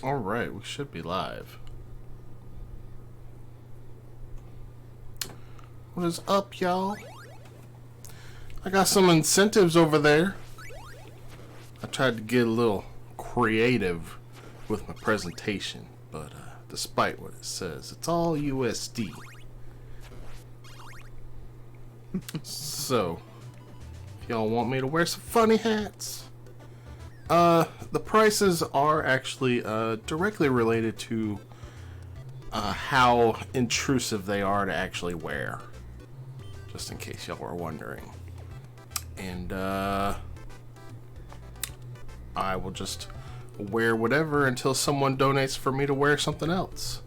Alright, we should be live. What is up, y'all? I got some incentives over there. I tried to get a little creative with my presentation, but despite what it says, it's all USD. So, if y'all want me to wear some funny hats, the prices are actually directly related to how intrusive they are to actually wear. Just in case y'all were wondering. And I will just wear whatever until someone donates for me to wear something else.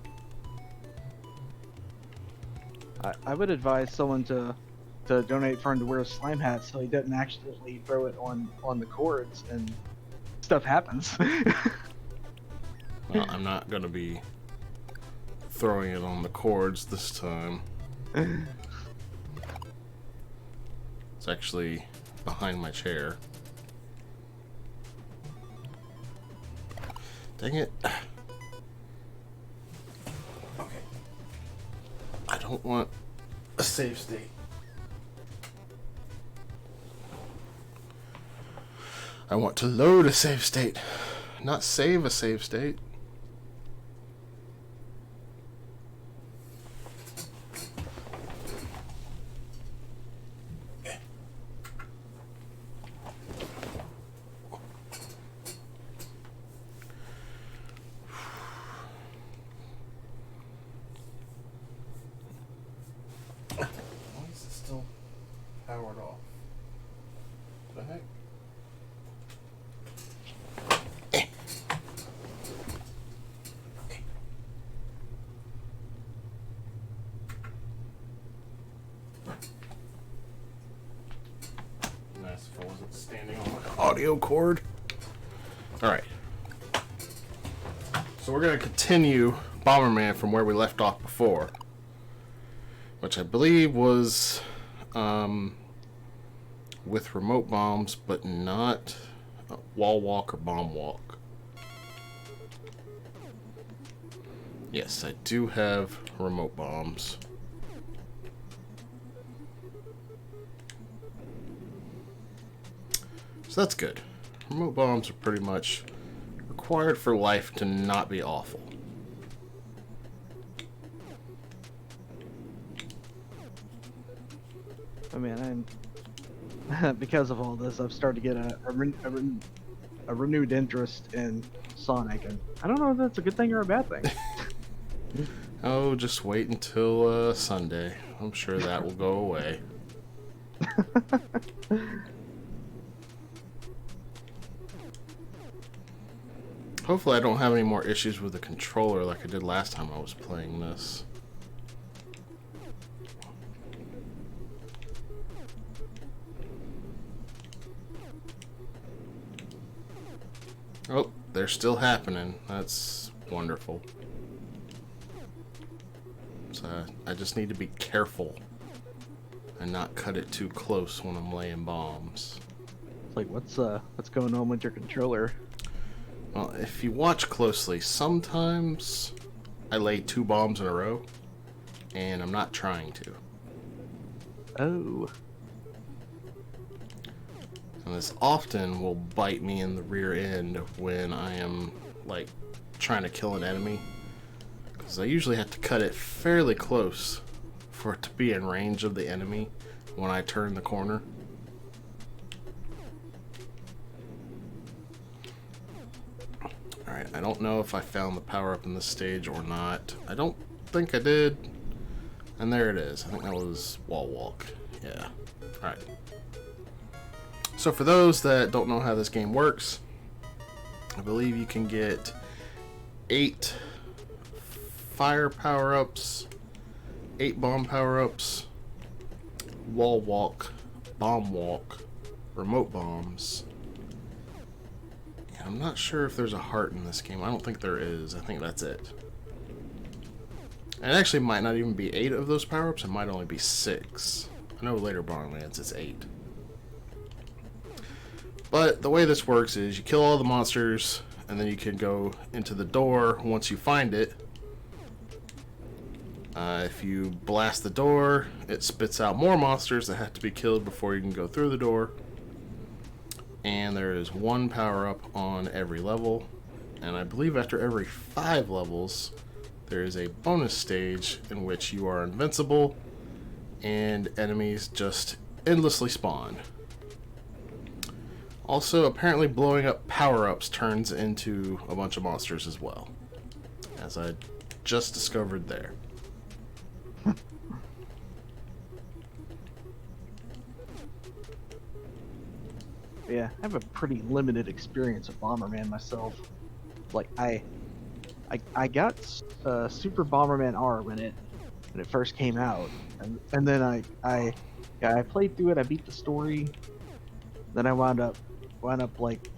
I would advise someone to donate for him to wear a slime hat so he doesn't accidentally throw it on the cords and stuff happens. Well, I'm not gonna be throwing it on the cords this time. It's actually behind my chair. Dang it. Okay. I don't want a save state. I want to load a save state, not save a save state. Why is it still powered off? What the heck? Nice if I wasn't standing on my audio cord. Alright. So we're going to continue Bomberman from where we left off before. Which I believe was with remote bombs, but not wall walk or bomb walk. Yes, I do have remote bombs. So that's good. Remote bombs are pretty much required for life to not be awful. I mean, because of all this, I've started to get a renewed interest in Sonic, and I don't know if that's a good thing or a bad thing. Oh, just wait until Sunday. I'm sure that will go away. Hopefully I don't have any more issues with the controller like I did last time I was playing this. Oh, they're still happening. That's wonderful. So I just need to be careful and not cut it too close when I'm laying bombs. It's like, what's going on with your controller? Well, if you watch closely, sometimes I lay 2 bombs in a row, and I'm not trying to. Oh. And this often will bite me in the rear end when I am, like, trying to kill an enemy. Because I usually have to cut it fairly close for it to be in range of the enemy when I turn the corner. Alright, I don't know if I found the power-up in this stage or not. I don't think I did. And there it is. I think that was wall walk. Yeah. Alright. So for those that don't know how this game works, I believe you can get 8 fire power-ups, 8 bomb power-ups, wall walk, bomb walk, remote bombs. I'm not sure if there's a heart in this game. I don't think there is. I think that's it. And it actually might not even be 8 of those power-ups. It might only be 6. I know later Borderlands it's 8. But the way this works is you kill all the monsters and then you can go into the door once you find it. If you blast the door, it spits out more monsters that have to be killed before you can go through the door. And there is one power-up on every level. And I believe after every 5 levels, there is a bonus stage in which you are invincible and enemies just endlessly spawn. Also, apparently blowing up power-ups turns into a bunch of monsters as well, as I just discovered there. Yeah, I have a pretty limited experience with Bomberman myself. Like I got Super Bomberman R when it first came out, and then I played through it. I beat the story. Then I wound up like,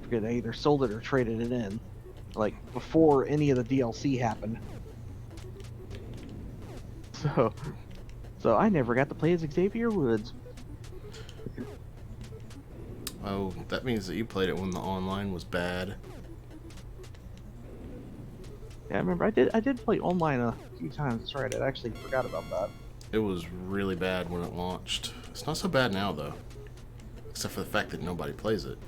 I forget, I either sold it or traded it in, like before any of the DLC happened. So I never got to play as Xavier Woods. Oh, that means that you played it when the online was bad. Yeah, I remember I did play online a few times. That's right, I actually forgot about that. It was really bad when it launched. It's not so bad now, though. Except for the fact that nobody plays it.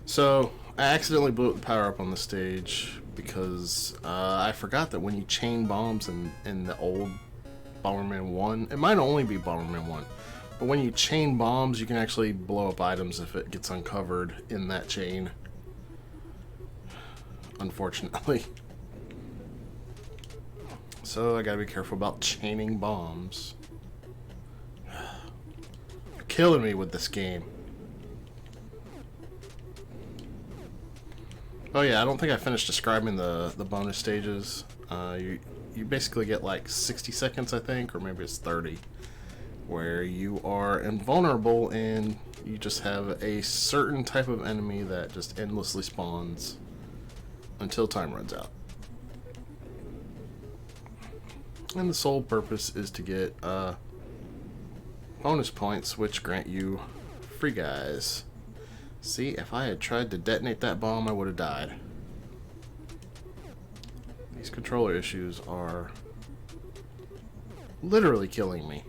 So, I accidentally blew up the power-up on the stage because I forgot that when you chain bombs in the old Bomberman 1, it might only be Bomberman 1, but when you chain bombs, you can actually blow up items if it gets uncovered in that chain. Unfortunately. So I gotta be careful about chaining bombs. You're killing me with this game. Oh yeah, I don't think I finished describing the bonus stages. You basically get like 60 seconds, I think, or maybe it's 30, where you are invulnerable and you just have a certain type of enemy that just endlessly spawns until time runs out. And the sole purpose is to get bonus points, which grant you free guys. See, if I had tried to detonate that bomb, I would have died. These controller issues are literally killing me.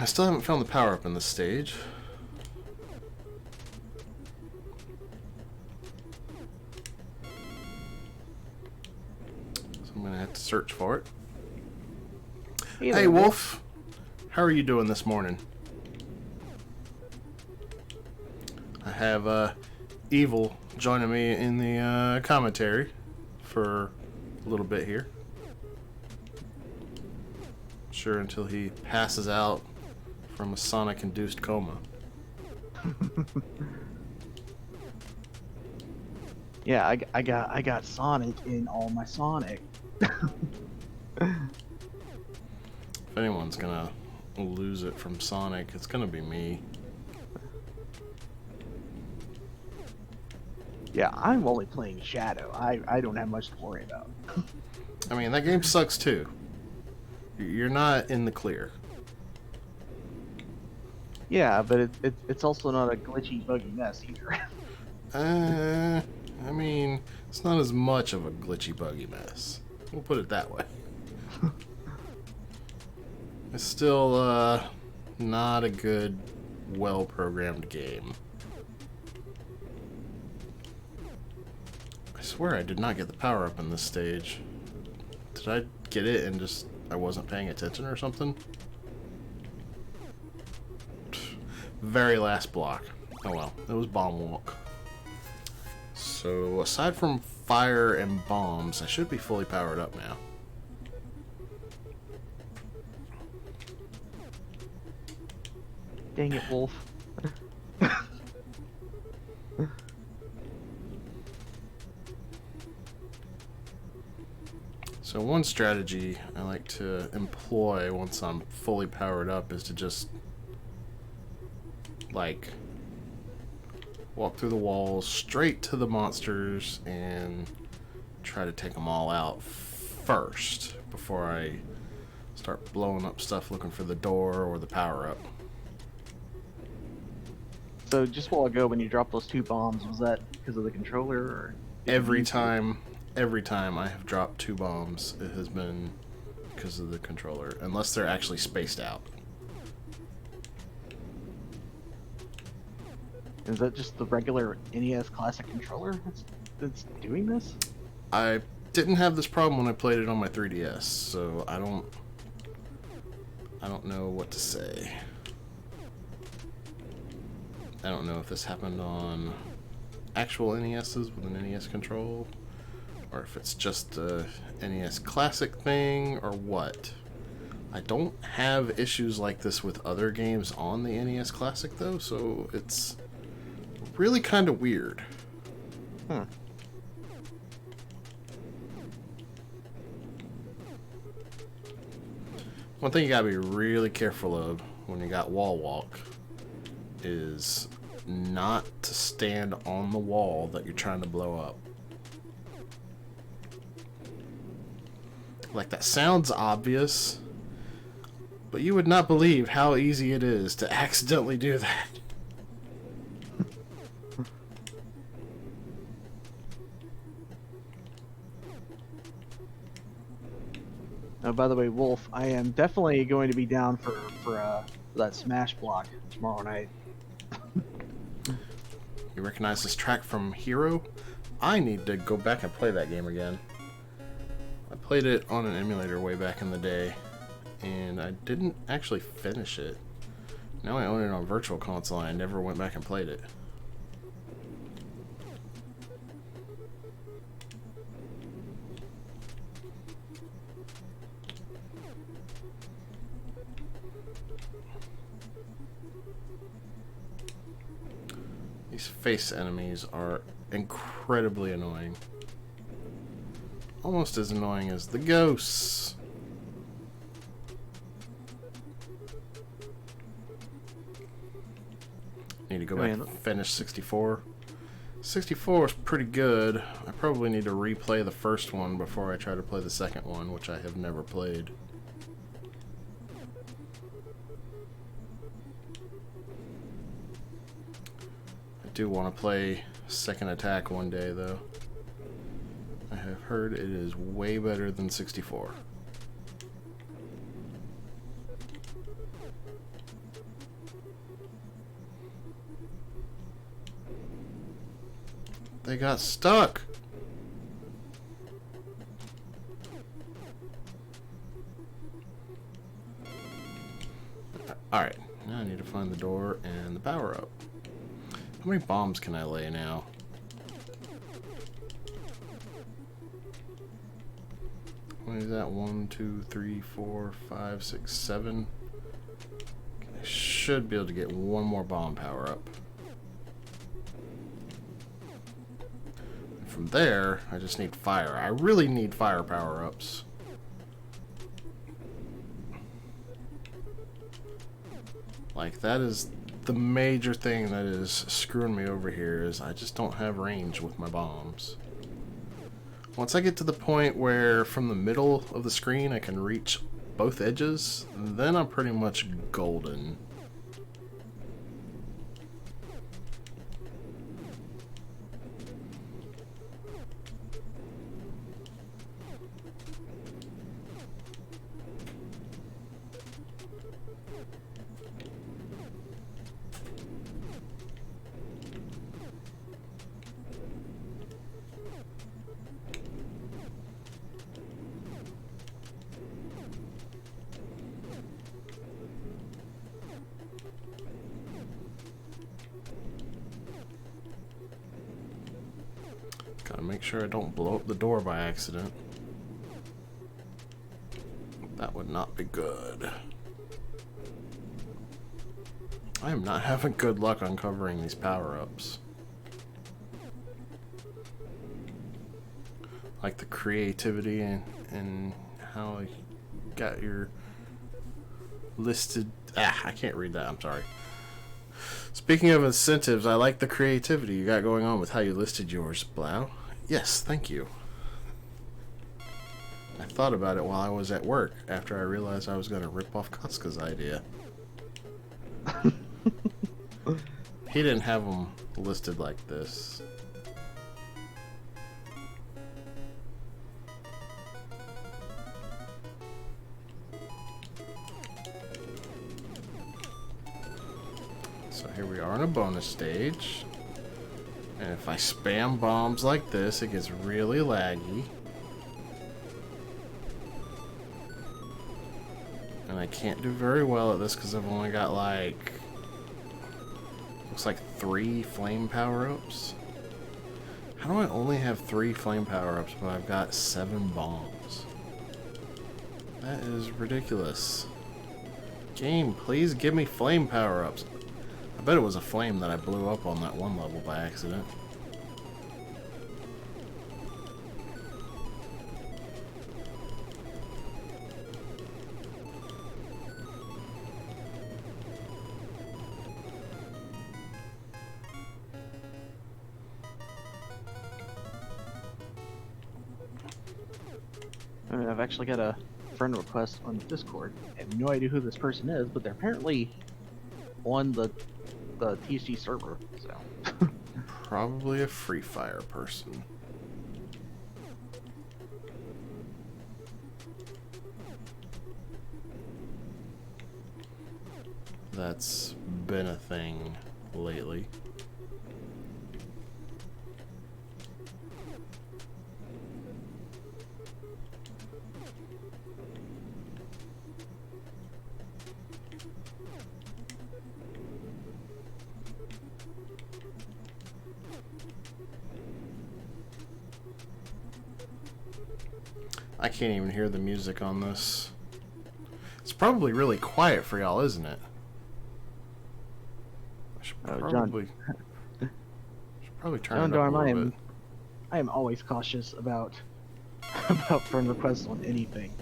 I still haven't found the power-up in this stage. So I'm gonna have to search for it. Hey, Wolf! How are you doing this morning? I have Evil joining me in the commentary for a little bit here. Sure, until he passes out from a Sonic-induced coma. Yeah, I got Sonic in all my Sonic. If anyone's gonna lose it from Sonic, it's gonna be me. Yeah, I'm only playing Shadow. I don't have much to worry about. I mean, that game sucks too. You're not in the clear. Yeah, but it's also not a glitchy, buggy mess either. I mean, it's not as much of a glitchy, buggy mess. We'll put it that way. It's still not a good, well-programmed game. I swear I did not get the power-up in this stage. Did I get it and just I wasn't paying attention or something? Very last block. Oh well, it was Bomb Walk. So aside from fire and bombs, I should be fully powered up now. Dang it, Wolf. So one strategy I like to employ once I'm fully powered up is to just, like, walk through the walls straight to the monsters and try to take them all out first before I start blowing up stuff looking for the door or the power-up. So just a while ago when you dropped those 2 bombs, was that because of the controller? Or Every time I have dropped 2 bombs, it has been because of the controller, unless they're actually spaced out. Is that just the regular NES Classic controller that's doing this? I didn't have this problem when I played it on my 3DS, so I don't know what to say. I don't know if this happened on actual NESs with an NES control, or if it's just a NES Classic thing, or what. I don't have issues like this with other games on the NES Classic, though, so it's really kind of weird. One thing you gotta be really careful of when you got wall walk is not to stand on the wall that you're trying to blow up. Like, that sounds obvious, but you would not believe how easy it is to accidentally do that. Oh, by the way, Wolf, I am definitely going to be down for that Smash block tomorrow night. You recognize this track from Hero? I need to go back and play that game again. I played it on an emulator way back in the day, and I didn't actually finish it. Now I own it on Virtual Console, and I never went back and played it. These face enemies are incredibly annoying. Almost as annoying as the ghosts. Need to go back and finish 64. 64 is pretty good. I probably need to replay the first one before I try to play the second one, which I have never played. I do want to play Second Attack one day, though. I have heard it is way better than 64. They got stuck! Alright, now I need to find the door and the power up. How many bombs can I lay now? What is that? 1, 2, 3, 4, 5, 6, 7. I should be able to get one more bomb power up. And from there, I just need fire. I really need fire power ups. Like, that is the major thing that is screwing me over here, is I just don't have range with my bombs. Once I get to the point where from the middle of the screen I can reach both edges, then I'm pretty much golden. Gotta make sure I don't blow up the door by accident. That would not be good. I am not having good luck uncovering these power-ups. like the creativity and how you got your listed. I can't read that. I'm sorry. Speaking of incentives, I like the creativity you got going on with how you listed yours, Blau. Yes, thank you. I thought about it while I was at work after I realized I was going to rip off Casca's idea. He didn't have them listed like this. So here we are on a bonus stage. And if I spam bombs like this, it gets really laggy. And I can't do very well at this because I've only got like... looks like 3 flame power-ups. How do I only have 3 flame power-ups but I've got 7 bombs? That is ridiculous. Game, please give me flame power-ups. I bet it was a flame that I blew up on that one level by accident. I mean, I've actually got a friend request on Discord. I have no idea who this person is, but they're apparently on the TSG server, so. Probably a Free Fire person. That's been a thing lately. I can't even hear the music on this. It's probably really quiet for y'all, isn't it? I should probably, turn it up a little bit. I am always cautious about friend requests on anything.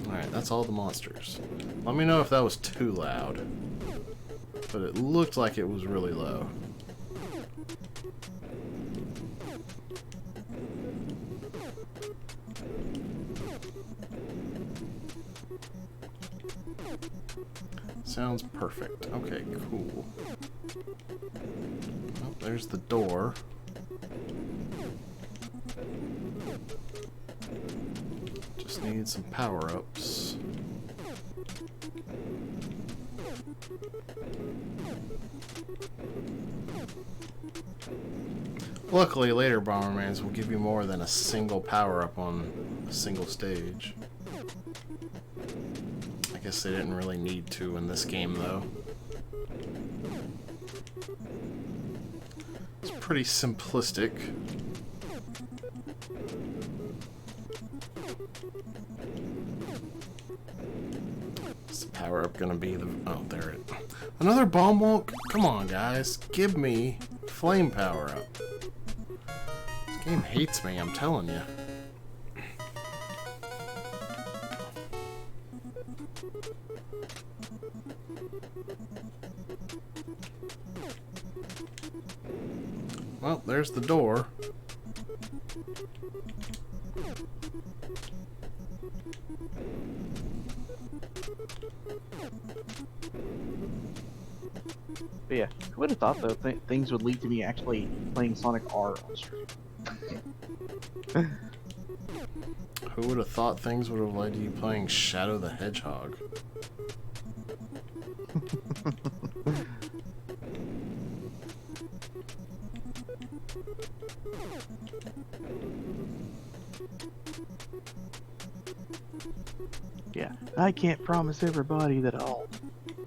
Alright, that's all the monsters. Let me know if that was too loud. But it looked like it was really low. Sounds perfect. Okay, cool. Oh, there's the door. Just need some power-ups. Luckily, later Bombermans will give you more than a single power-up on a single stage. I guess they didn't really need to in this game, though. It's pretty simplistic. Is the power-up gonna be the... oh, there it... another bomb walk? Come on, guys. Give me flame power-up. This game hates me, I'm telling you. Well, there's the door. But yeah, who would have thought though things would lead to me actually playing Sonic R on stream? Who would have thought things would have led to you playing Shadow the Hedgehog? Yeah, I can't promise everybody that I'll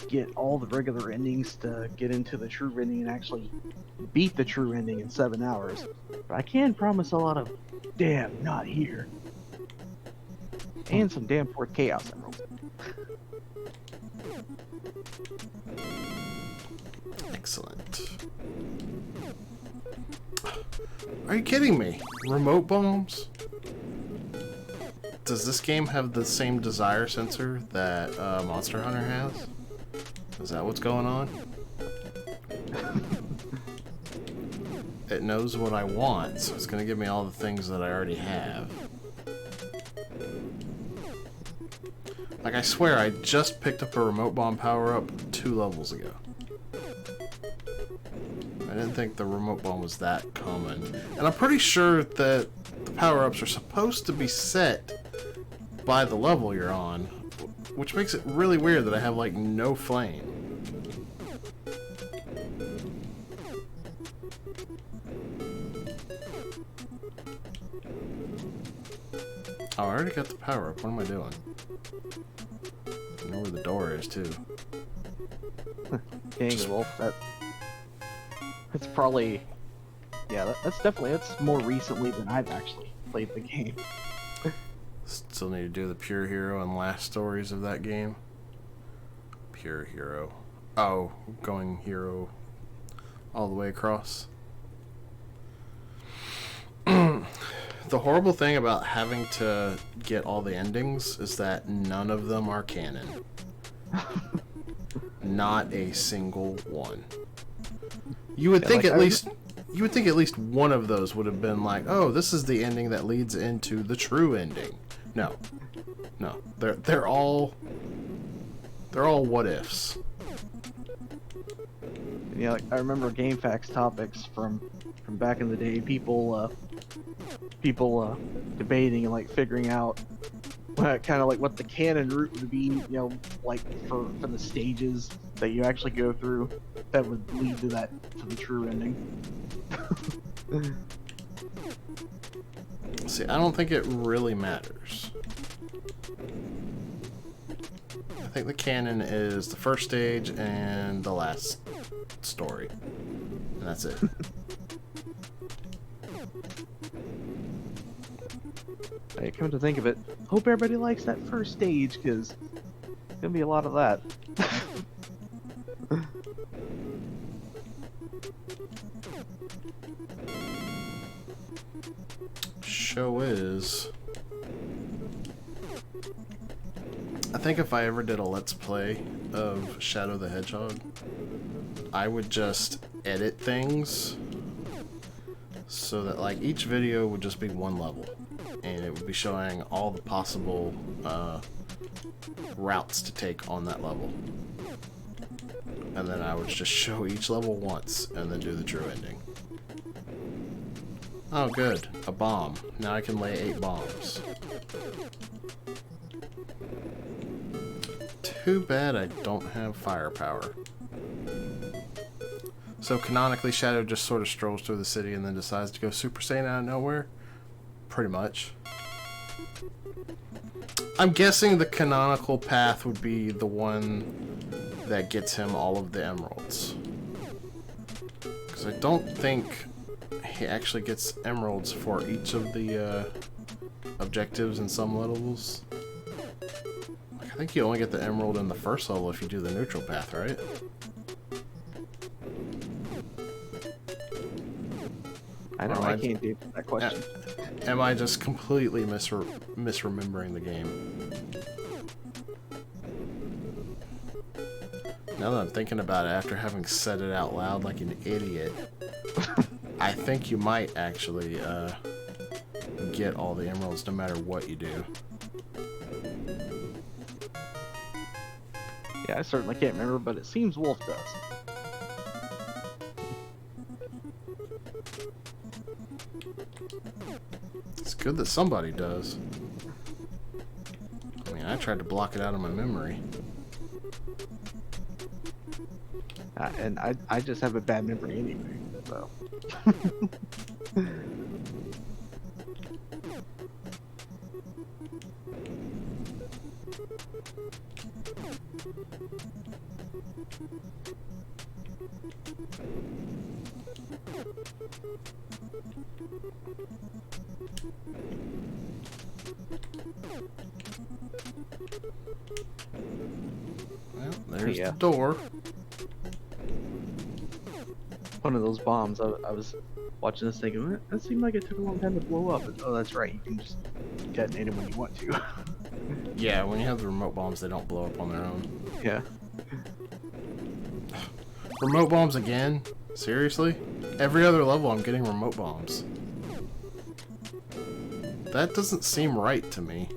get all the regular endings to get into the true ending and actually beat the true ending in 7 hours. But I can promise a lot of damn not here. And some damn fourth Chaos Emeralds. Excellent. Are you kidding me? Remote bombs? Does this game have the same desire sensor that Monster Hunter has? Is that what's going on? It knows what I want, so it's gonna give me all the things that I already have. Like, I swear, I just picked up a remote bomb power-up 2 levels ago. I didn't think the remote bomb was that common. And I'm pretty sure that the power-ups are supposed to be set by the level you're on, which makes it really weird that I have, like, no flame. Oh, I already got the power-up. What am I doing? I know where the door is, too. Dang, Wolf, that's probably... Yeah, that's more recently than I've actually played the game. Still need to do the Pure Hero and last stories of that game. Pure Hero. Oh, going hero all the way across. The horrible thing about having to get all the endings is that none of them are canon. Not a single one. You would think at least one of those would have been like, oh, this is the ending that leads into the true ending. No. No. They're all what ifs. Yeah, like, I remember GameFAQs topics from back in the day, people debating and like figuring out kind of like what the canon route would be, you know, like for the stages that you actually go through that would lead to the true ending. See, I don't think it really matters. I think the canon is the first stage and the last story. And that's it. Hey, come to think of it, hope everybody likes that first stage, because there's gonna be a lot of that. Show is... I think if I ever did a Let's Play of Shadow the Hedgehog, I would just edit things so that like each video would just be one level. And it would be showing all the possible routes to take on that level. And then I would just show each level once and then do the true ending. Oh good, a bomb. Now I can lay 8 bombs. Too bad I don't have firepower. So canonically Shadow just sort of strolls through the city and then decides to go Super Saiyan out of nowhere? Pretty much. I'm guessing the canonical path would be the one that gets him all of the emeralds. Because I don't think he actually gets emeralds for each of the objectives in some levels. Like, I think you only get the emerald in the first level if you do the neutral path, right? I know, I can't do that question. Am I just completely misremembering the game? Now that I'm thinking about it after having said it out loud like an idiot, I think you might actually get all the emeralds no matter what you do. Yeah, I certainly can't remember, but it seems Wolf does. It's good that somebody does. I mean, I tried to block it out of my memory. And I just have a bad memory anyway, so. Well, there's the door. one of those bombs. I was watching this thinking, that seemed like it took a long time to blow up. But, oh, that's right. You can just detonate it when you want to. Yeah, when you have the remote bombs, they don't blow up on their own. Yeah. Remote bombs again? Seriously? Every other level I'm getting remote bombs. That doesn't seem right to me.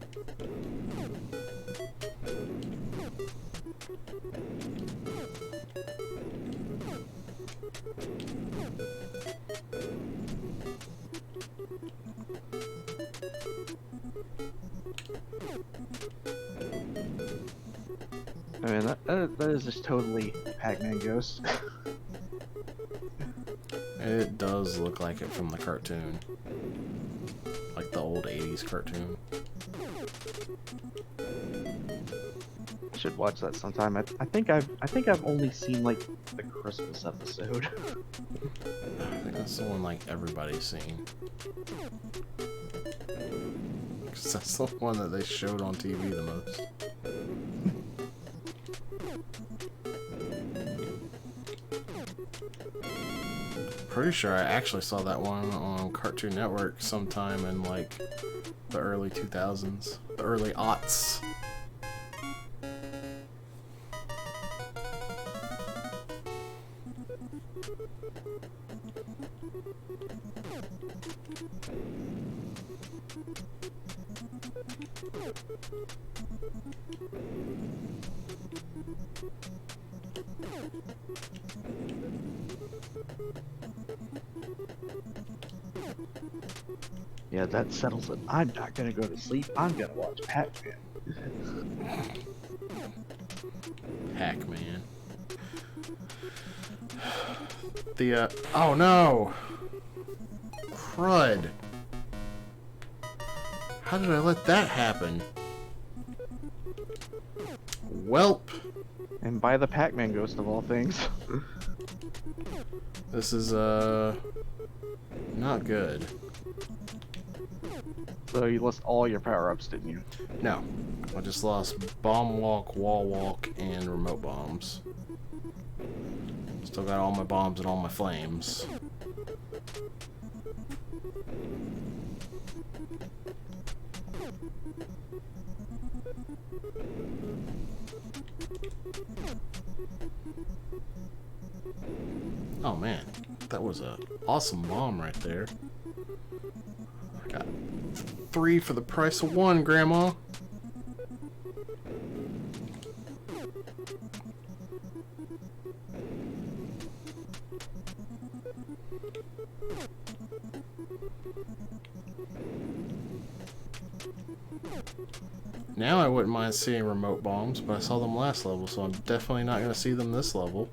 I mean, that is just totally Pac-Man Ghost. It does look like it from the cartoon. Like the old 80s cartoon. Should watch that sometime. I think I've only seen like the Christmas episode. I think that's the one like everybody's seen. 'Cause that's the one that they showed on TV the most. Pretty sure I actually saw that one on Cartoon Network sometime in like the early 2000s, the early aughts. Yeah, that settles it. I'm not gonna go to sleep. I'm gonna watch Pac-Man. Pac-Man. Oh no! Crud! How did I let that happen? Welp! And by the Pac-Man Ghost of all things. This is, not good. So you lost all your power-ups, didn't you? No. I just lost bomb walk, wall walk, and remote bombs. Still got all my bombs and all my flames. Oh man, that was a awesome bomb right there. I got 3 for the price of 1, Grandma. Now I wouldn't mind seeing remote bombs, but I saw them last level, so I'm definitely not going to see them this level.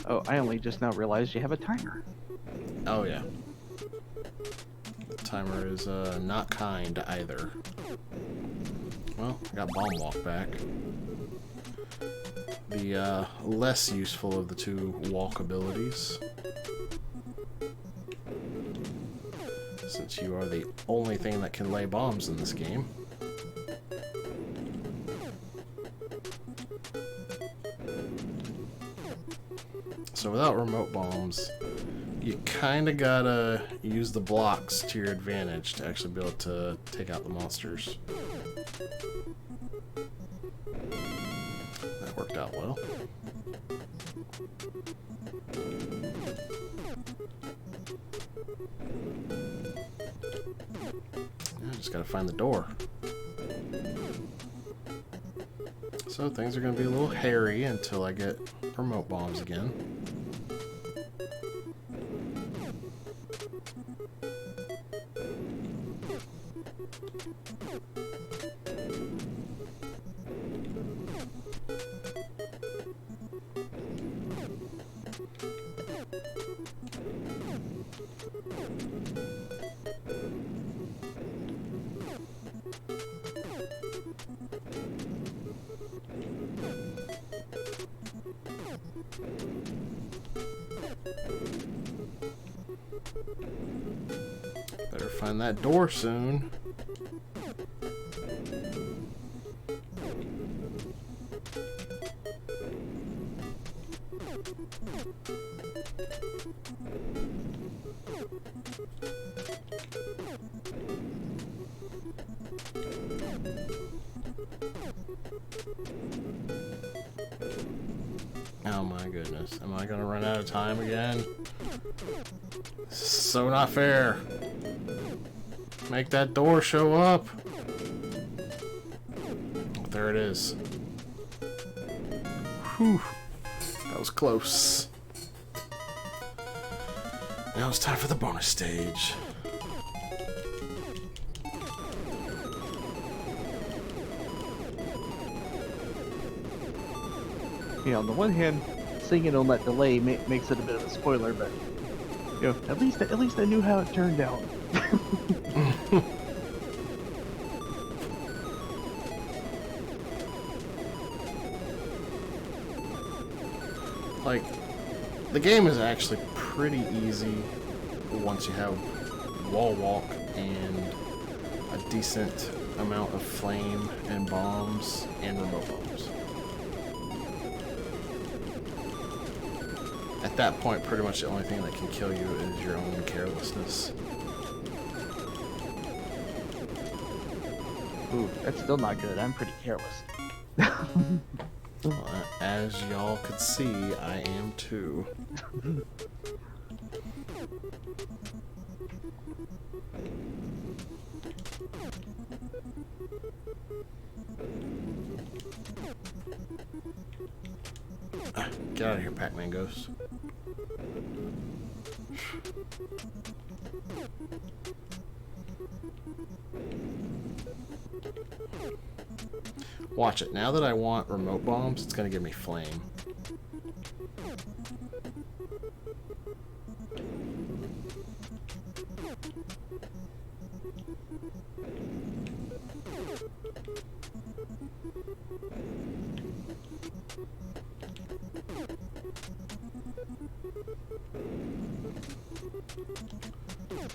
Oh, I only just now realized you have a timer. Oh yeah. The timer is not kind either. Well, I got bomb walk back. The less useful of the two walk abilities. Since you are the only thing that can lay bombs in this game. So without remote bombs, you kinda gotta use the blocks to your advantage to actually be able to take out the monsters. That worked out well. I just gotta find the door. So things are gonna be a little hairy until I get remote bombs again. Better find that door soon. Oh my goodness. Am I gonna run out of time again? This is so not fair. Make that door show up. There it is. Whew. That was close. Now it's time for the bonus stage. You know, on the one hand, seeing it on that delay makes it a bit of a spoiler, but you know, at least I knew how it turned out. Like, the game is actually pretty easy once you have wall walk and a decent amount of flame and bombs and remote bombs. At that point, pretty much the only thing that can kill you is your own carelessness. Ooh, that's still not good. I'm pretty careless. Well, as y'all could see, I am too. Get out of here, Pac-Man Ghost. Watch it. Now that I want remote bombs, it's going to give me flame.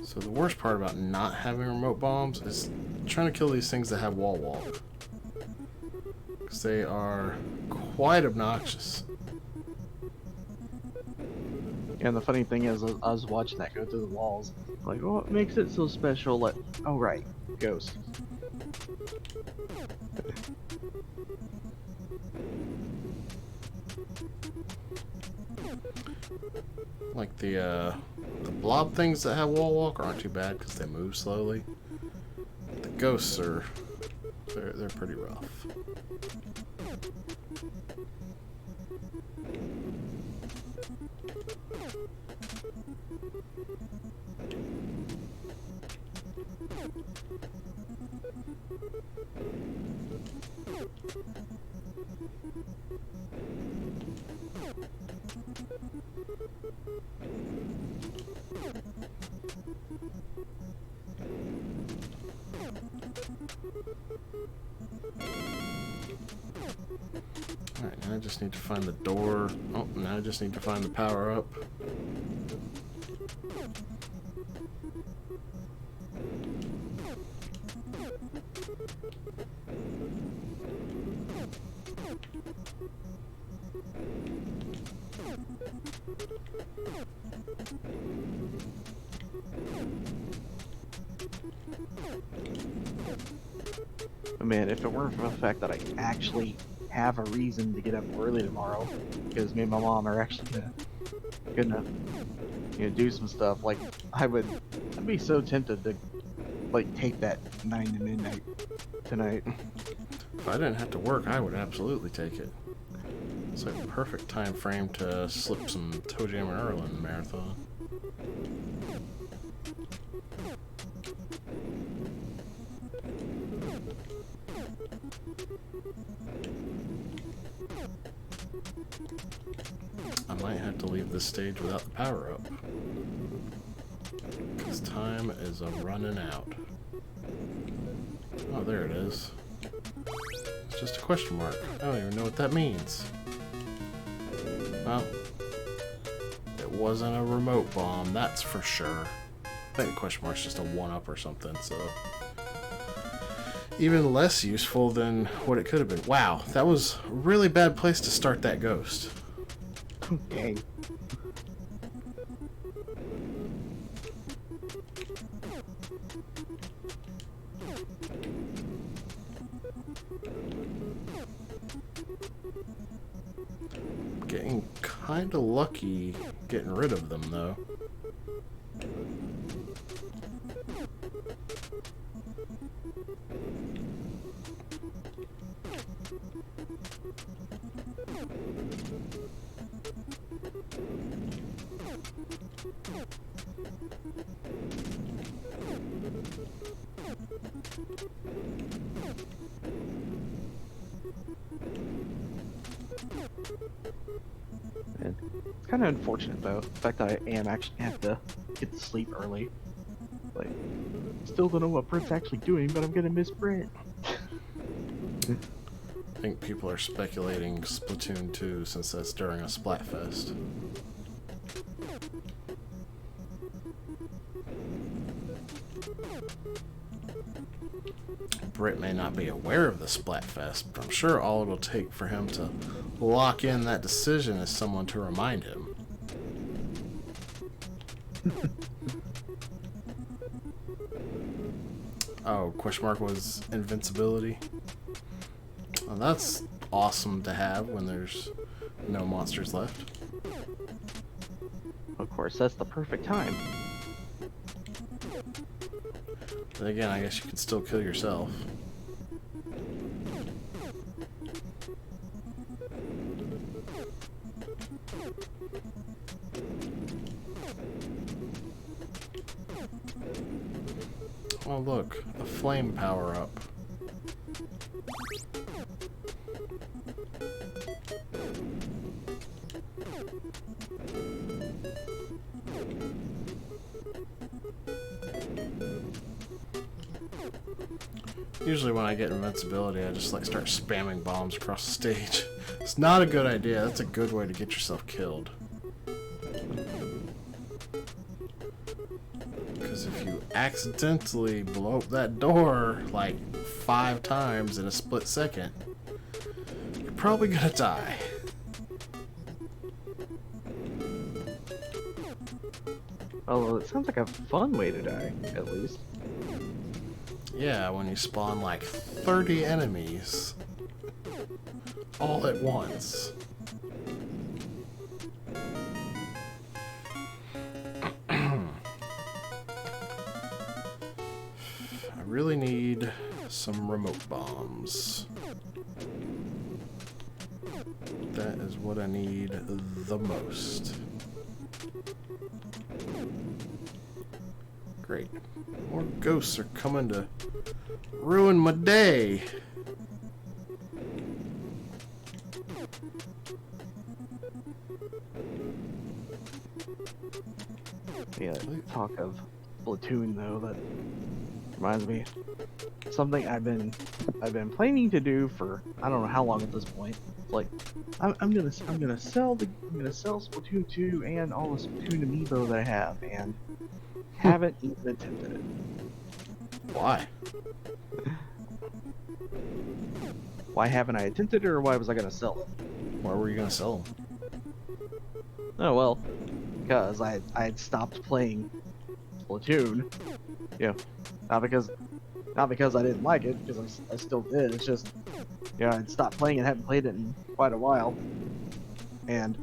So the worst part about not having remote bombs is trying to kill these things that have wall walk. Because they are quite obnoxious. And the funny thing is, I was watching that go through the walls. Like, what makes it so special? Like, oh right, ghost. Like the blob things that have wall walk aren't too bad because they move slowly. The ghosts are they're pretty rough. Alright, now I just need to find the door. Oh, now I just need to find the power up. Man, if it weren't for the fact that I actually have a reason to get up early tomorrow, because me and my mom are actually gonna do some stuff, like I'd be so tempted to like take that 9 to midnight tonight. If I didn't have to work, I would absolutely take it. It's like a perfect time frame to slip some Toe Jam and Earl in the marathon. I might have to leave this stage without the power up, because time is running out. Oh, there it is. It's just a question mark. I don't even know what that means. Well, it wasn't a remote bomb, that's for sure. I think the question mark's just a 1-up or something, so... even less useful than what it could have been. Wow, that was a really bad place to start that ghost. Dang. Getting kinda lucky getting rid of them, though. And it's kind of unfortunate though, the fact that I am actually have to get to sleep early. Like, still don't know what Brent's actually doing, but I'm gonna miss Brent. I think people are speculating Splatoon 2 since that's during a Splatfest. Britt may not be aware of the Splatfest, but I'm sure all it'll take for him to lock in that decision is someone to remind him. Oh, question mark was invincibility. Well, that's awesome to have when there's no monsters left. Of course, that's the perfect time. But again, I guess you can still kill yourself. Oh look, a flame power-up. Usually when I get invincibility, I just like start spamming bombs across the stage. It's not a good idea. That's a good way to get yourself killed. Because if you accidentally blow up that door like 5 times in a split second, you're probably gonna die. Oh, it sounds like a fun way to die, at least. Yeah, when you spawn like 30 enemies all at once. I really need some remote bombs. That is what I need the most. Great. More ghosts are coming to ruin my day. Yeah, talk of Splatoon though, that reminds me something I've been planning to do for I don't know how long at this point. It's like I'm gonna sell Splatoon 2 and all the Splatoon amiibo that I have, and haven't even attempted it. Why? Why haven't I attempted it, or why was I gonna sell it? Why were you gonna sell them? Oh well, because I had stopped playing Splatoon. You know, not because I didn't like it, because I still did. It's just, you know, I'd stopped playing and hadn't played it in quite a while. And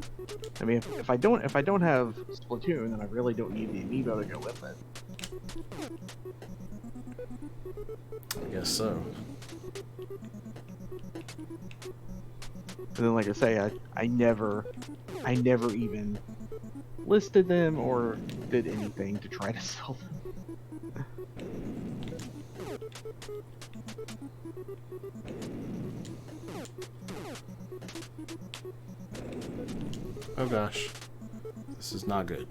I mean, if I don't have Splatoon, then I really don't need the amiibo to go with it. I guess so. And then, like I say, I never even listed them or did anything to try to sell them. Oh gosh. This is not good.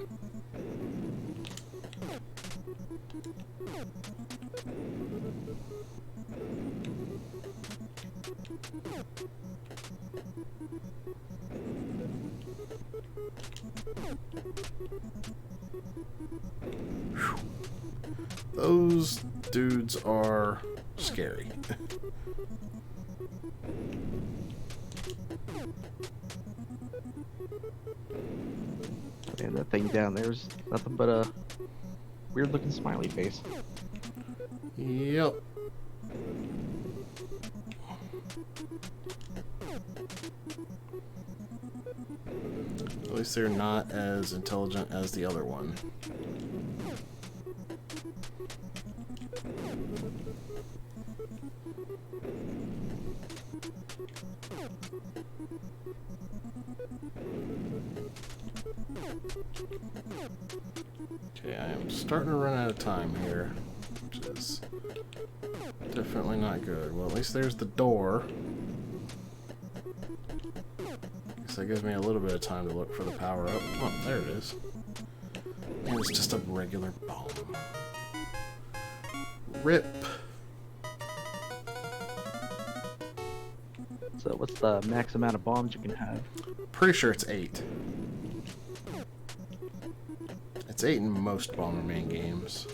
Whew. Those dudes are scary. And that thing down there's nothing but a weird looking smiley face. Yep. At least they're not as intelligent as the other one. Okay, I am starting to run out of time here, which is definitely not good. Well, at least there's the door. Guess that gives me a little bit of time to look for the power up. Oh, there it is. And it's just a regular bomb. RIP. So what's the max amount of bombs you can have? Pretty sure it's 8. It's 8 in most Bomberman games.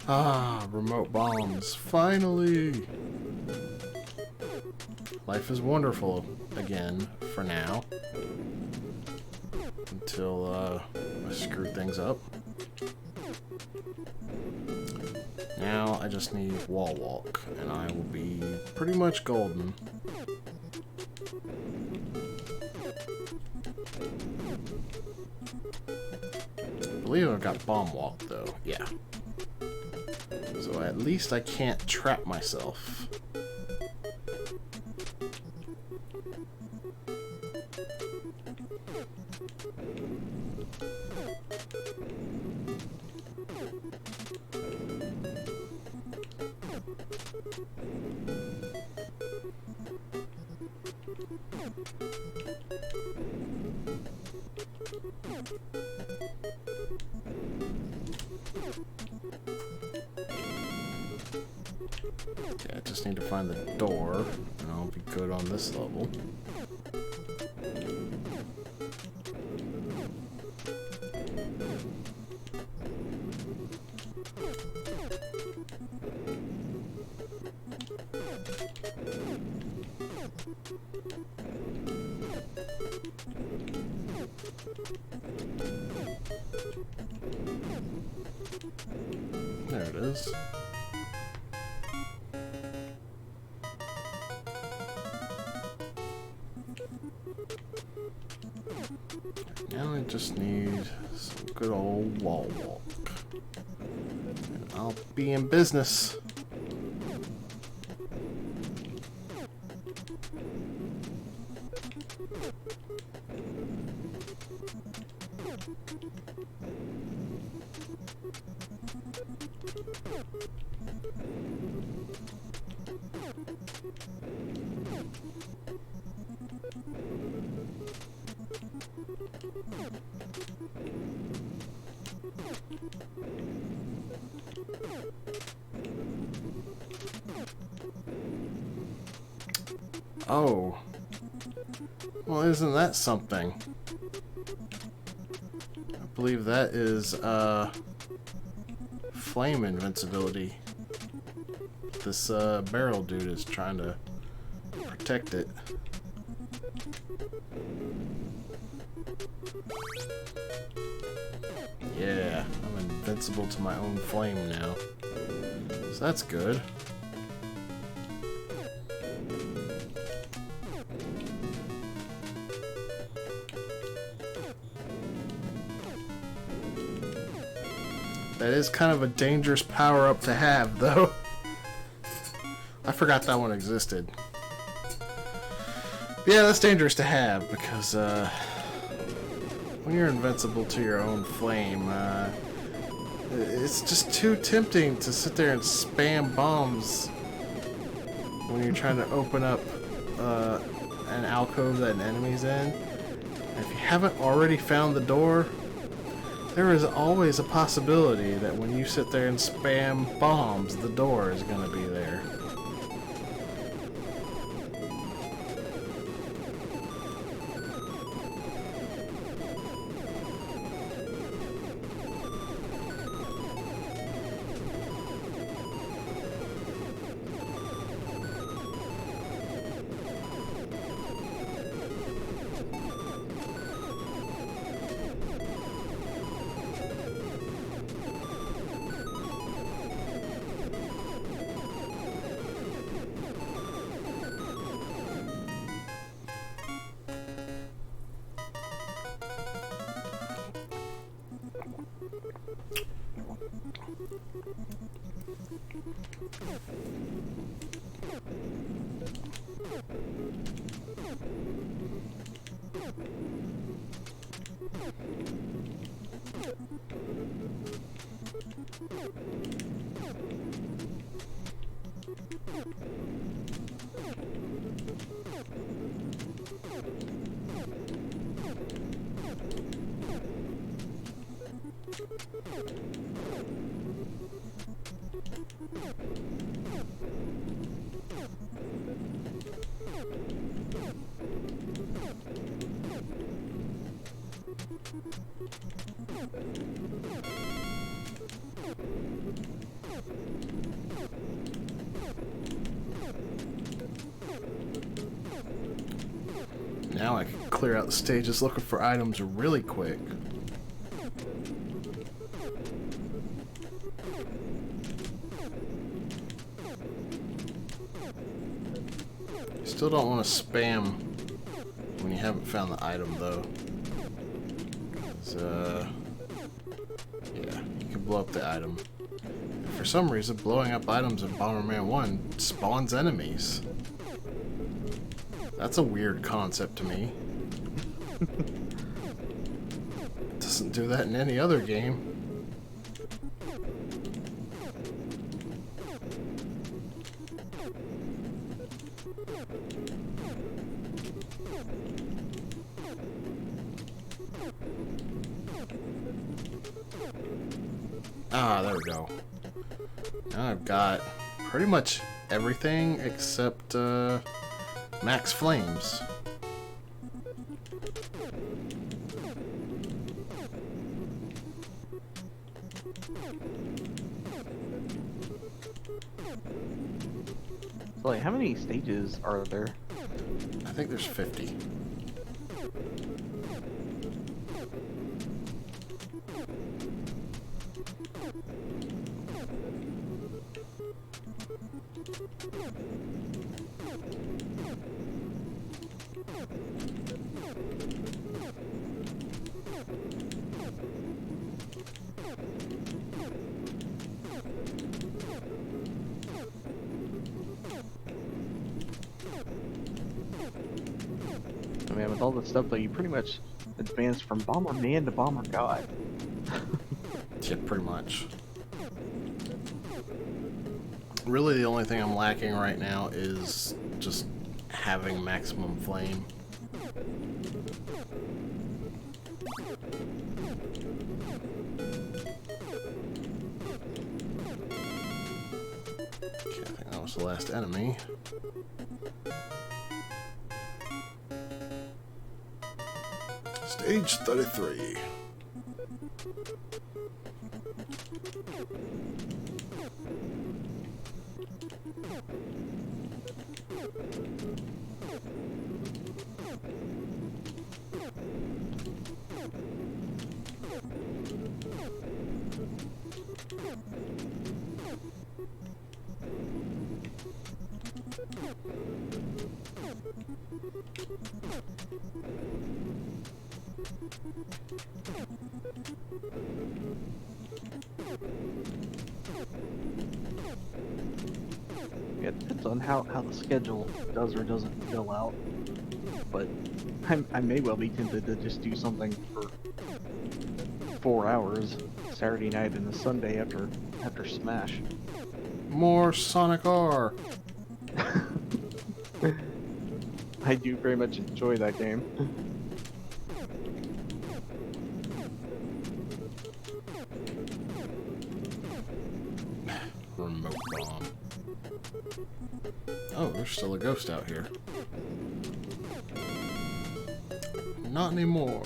Ah, remote bombs. Finally! Life is wonderful again, for now. Until, I screw things up. Now I just need wall walk, and I will be pretty much golden. I believe I've got bomb walk, though. Yeah. So at least I can't trap myself. Okay, I just need to find the door, and I'll be good on this level. There it is. Now I just need some good old wall walk. And I'll be in business. Oh. Well, isn't that something? I believe that is, flame invincibility. This, barrel dude is trying to protect it. Yeah, I'm invincible to my own flame now. So that's good. That is kind of a dangerous power-up to have, though. I forgot that one existed. Yeah, that's dangerous to have because when you're invincible to your own flame, it's just too tempting to sit there and spam bombs when you're trying to open up an alcove that an enemy's in. And if you haven't already found the door, there is always a possibility that when you sit there and spam bombs, the door is going to be there. Now I can clear out the stages looking for items really quick. You still don't want to spam when you haven't found the item though. 'Cause, yeah, you can blow up the item. For some reason, blowing up items in Bomberman 1 spawns enemies. That's a weird concept to me. It doesn't do that in any other game. Ah, there we go. Now I've got pretty much everything except max flames. Like, how many stages are there? I think there's 50. I mean, with all this stuff, though, you pretty much advance from Bomberman to Bomber God. Yeah, pretty much. Really, the only thing I'm lacking right now is just having maximum flame. Okay, I think that was the last enemy. Stage 33. Yeah, depends on how the schedule does or doesn't fill out. But I may well be tempted to just do something for 4 hours Saturday night and a Sunday after Smash. More Sonic R. I do very much enjoy that game. Remote bomb. Oh, there's still a ghost out here. Not anymore.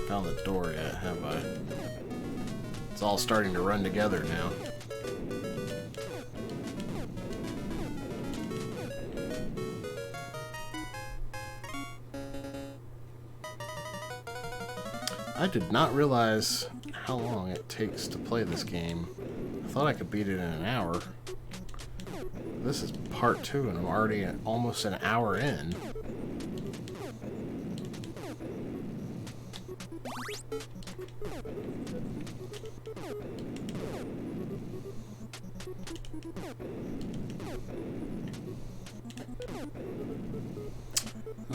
Found the door yet, have I? It's all starting to run together now. I did not realize how long it takes to play this game. I thought I could beat it in an hour. This is part 2 and I'm already almost an hour in.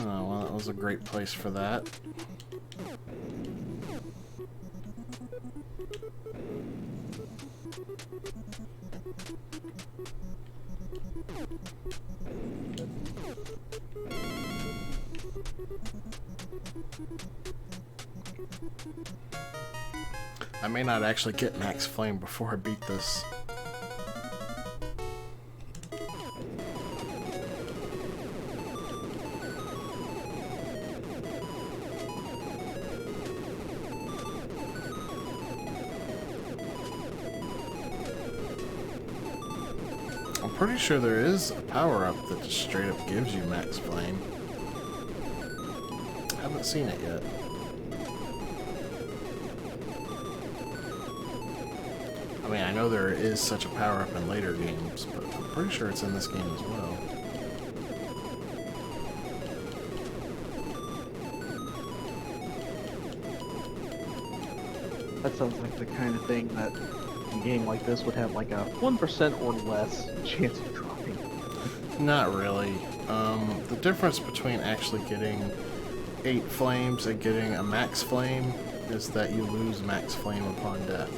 Oh, well, that was a great place for that. I may not actually get max flame before I beat this. I'm pretty sure there is a power-up that just straight up gives you max flame. I haven't seen it yet. I mean, I know there is such a power-up in later games, but I'm pretty sure it's in this game as well. That sounds like the kind of thing that a game like this would have like a 1% or less chance of dropping. Not really. The difference between actually getting 8 flames and getting a max flame is that you lose max flame upon death.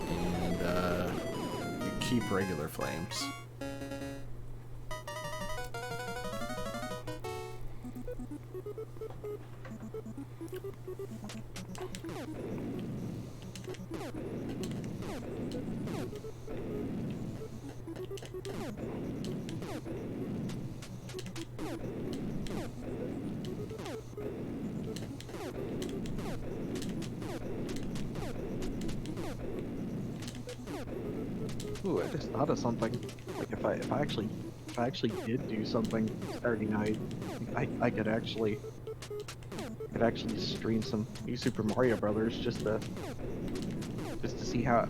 And you keep regular flames. Ooh, I just thought of something. Like if I actually did do something Saturday night, I could actually stream some new Super Mario Brothers just to see how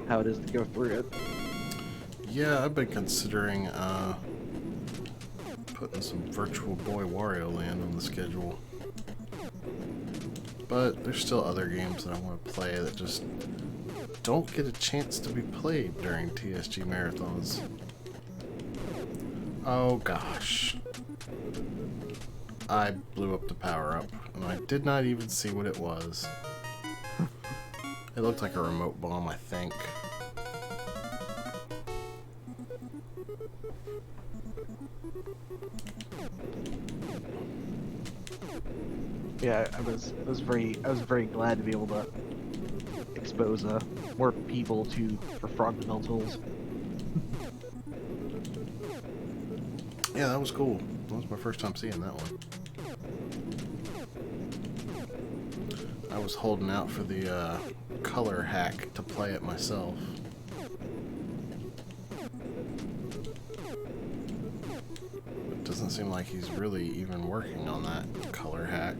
how it is to go through it. Yeah, I've been considering putting some Virtual Boy Wario Land on the schedule. But there's still other games that I want to play that just don't get a chance to be played during TSG marathons. Oh gosh. I blew up the power-up, and I did not even see what it was. It looked like a remote bomb, I think. Yeah, I was very glad to be able to expose more people for frog tools. Yeah, that was cool. That was my first time seeing that one. I was holding out for the color hack to play it myself. It doesn't seem like he's really even working on that color hack.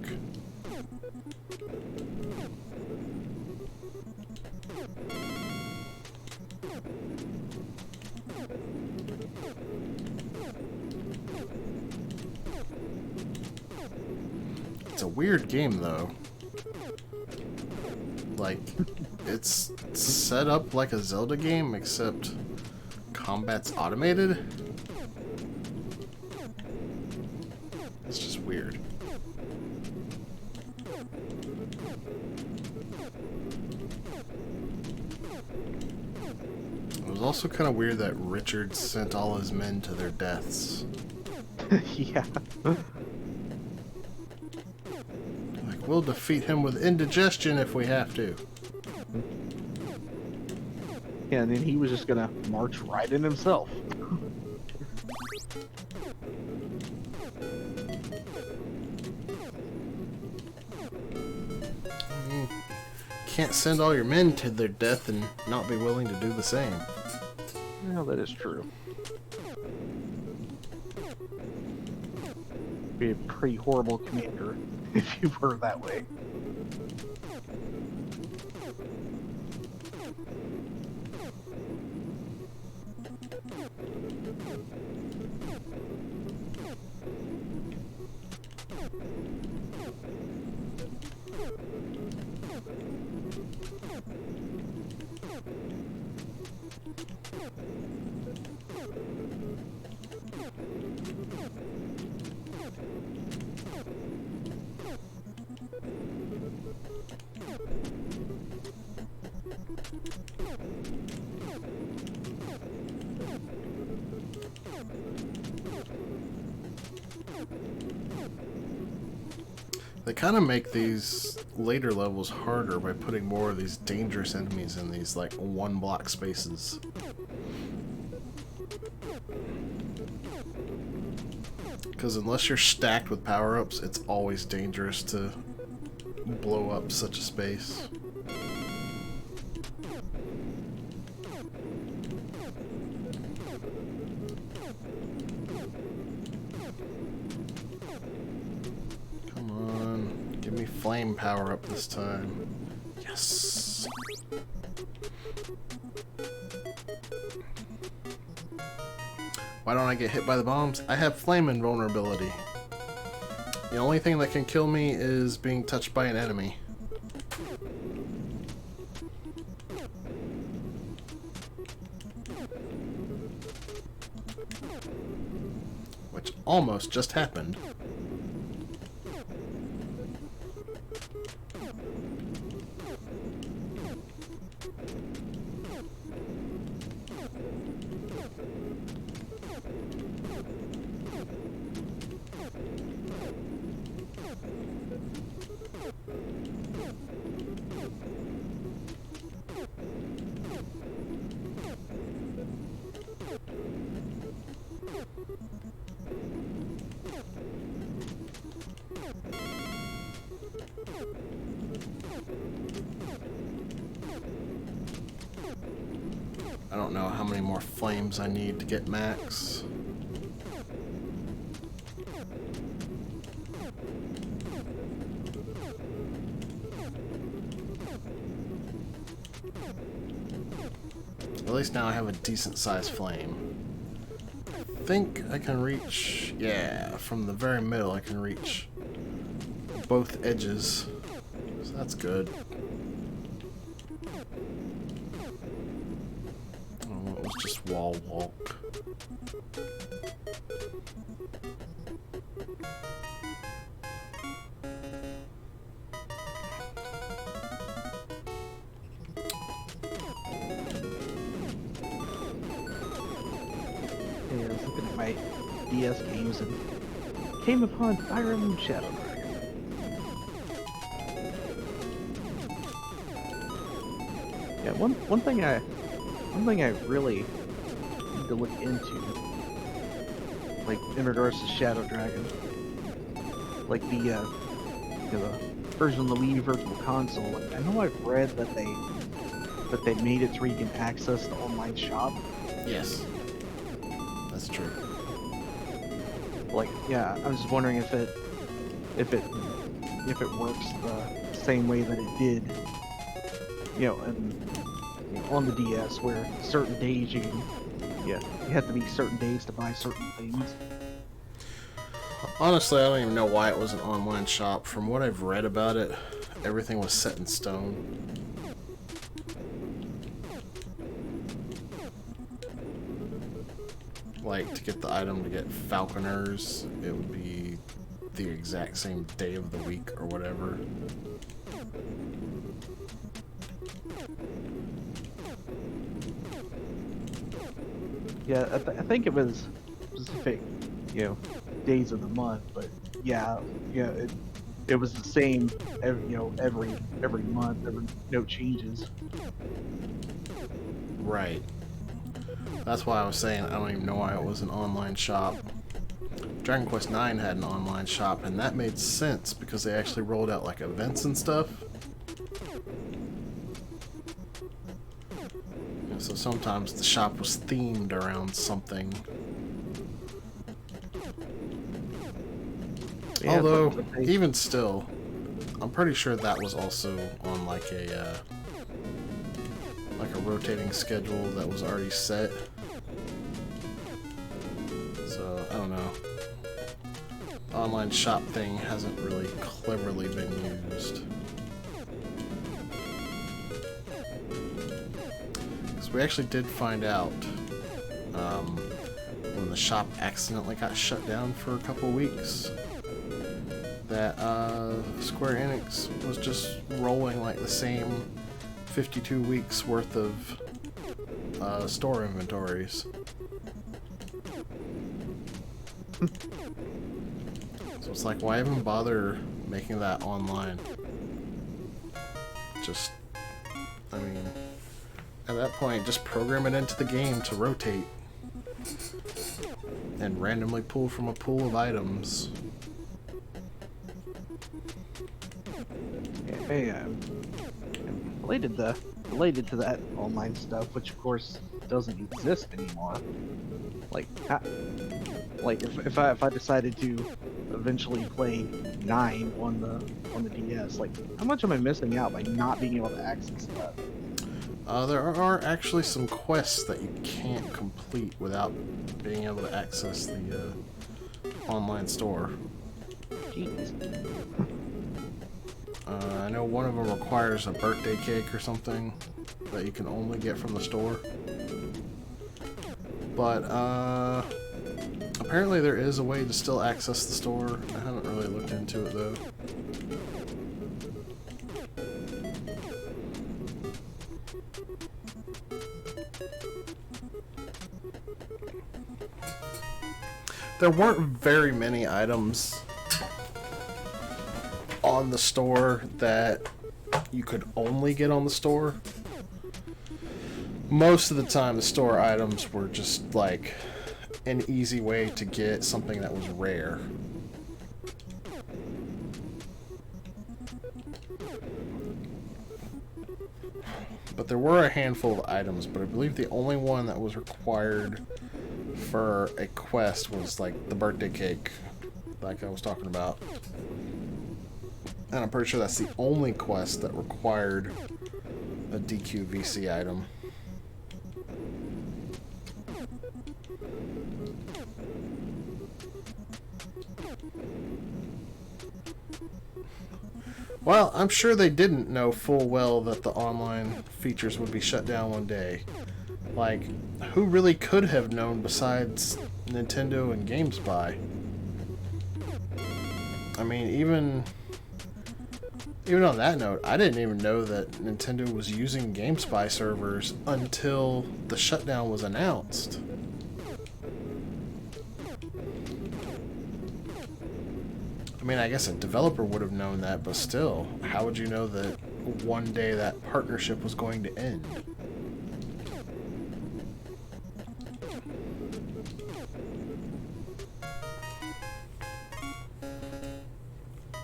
It's a weird game, though. Like, it's set up like a Zelda game, except combat's automated. It's just weird. It was also kind of weird that Richard sent all his men to their deaths. Yeah. Like, we'll defeat him with indigestion if we have to. Yeah, and then he was just gonna march right in himself. Can't send all your men to their death and not be willing to do the same. Well, that is true. Be a pretty horrible commander if you were that way. They kind of make these later levels harder by putting more of these dangerous enemies in these like one block spaces. Because unless you're stacked with power-ups, it's always dangerous to blow up such a space. Flame power up this time. Yes. Why don't I get hit by the bombs? I have flame invulnerability. The only thing that can kill me is being touched by an enemy. Which almost just happened. I don't know how many more flames I need to get max. At least now I have a decent sized flame. I think I can reach, yeah, from the very middle I can reach both edges. So that's good. Oh, it was just wall walk. I was looking at my DS games and came upon Fire Emblem Shadow Dragon. Yeah, one thing I really need to look into, like in regards to Shadow Dragon, like the version of the Wii Virtual Console. Like, I know I've read that they made it so you can access the online shop. Yes, that's true. Like, yeah, I was just wondering if it works the same way that it did, and on the DS, where certain days you have to be certain days to buy certain things. Honestly, I don't even know why it was an online shop. From what I've read about it, everything was set in stone. Like, to get the item to get Falconers, it would be the exact same day of the week or whatever. Yeah, I think it was specific, days of the month, but yeah, it was the same, every month. There were no changes. Right. That's why I was saying I don't even know why it was an online shop. Dragon Quest IX had an online shop, and that made sense because they actually rolled out like events and stuff. And so sometimes the shop was themed around something. Yeah, Although, but they- even still, I'm pretty sure that was also on like a rotating schedule that was already set. So, I don't know. The online shop thing hasn't really cleverly been used. So we actually did find out when the shop accidentally got shut down for a couple weeks that Square Enix was just rolling like the same 52 weeks worth of store inventories. So it's like, why even bother making that online? Just, I mean, at that point, just program it into the game to rotate and randomly pull from a pool of items. Hey, related to that online stuff, which of course doesn't exist anymore. Like, if I decided to eventually play 9 on the DS, like, how much am I missing out by not being able to access that? There are actually some quests that you can't complete without being able to access the online store. Jeez. I know one of them requires a birthday cake or something that you can only get from the store. But, apparently there is a way to still access the store. I haven't really looked into it, though. There weren't very many items on the store that you could only get on the store. Most of the time the store items were just like an easy way to get something that was rare. But there were a handful of items, but I believe the only one that was required for a quest was like the birthday cake, like I was talking about. And I'm pretty sure that's the only quest that required a DQVC item. Well, I'm sure they didn't know full well that the online features would be shut down one day. Like, who really could have known besides Nintendo and GameSpy? I mean, even on that note, I didn't even know that Nintendo was using GameSpy servers until the shutdown was announced. I mean, I guess a developer would have known that, but still, how would you know that one day that partnership was going to end.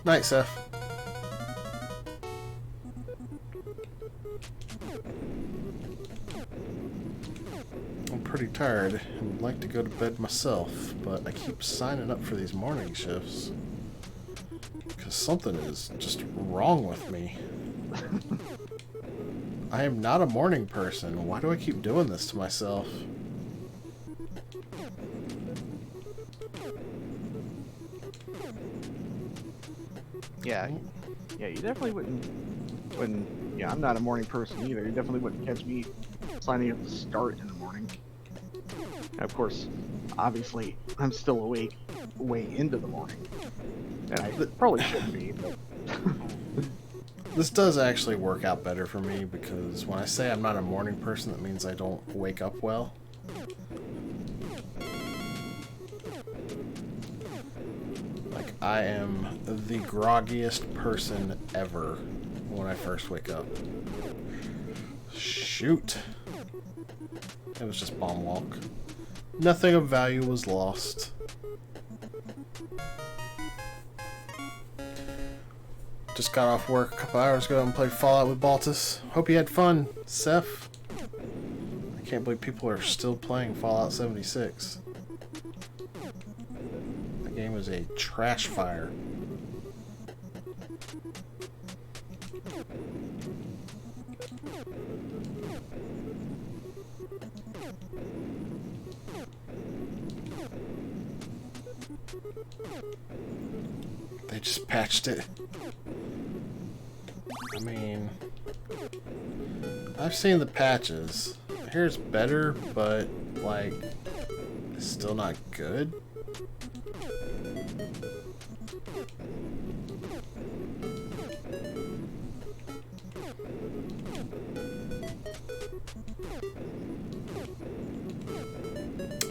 Night, Seth. I'm pretty tired and would like to go to bed myself, but I keep signing up for these morning shifts because something is just wrong with me. I am not a morning person. Why do I keep doing this to myself? Yeah, you definitely wouldn't. Yeah, I'm not a morning person either. You definitely wouldn't catch me signing up to start in the morning. And of course, obviously, I'm still awake way into the morning, and I probably shouldn't be. But This does actually work out better for me because when I say I'm not a morning person, that means I don't wake up well. Like, I am the groggiest person ever when I first wake up. Shoot. It was just bomb walk. Nothing of value was lost. Just got off work a couple hours ago and played Fallout with Baltus. Hope you had fun, Seth. I can't believe people are still playing Fallout 76. That game is a trash fire. They just patched it. I mean, I've seen the patches. Here's better, but, like, it's still not good.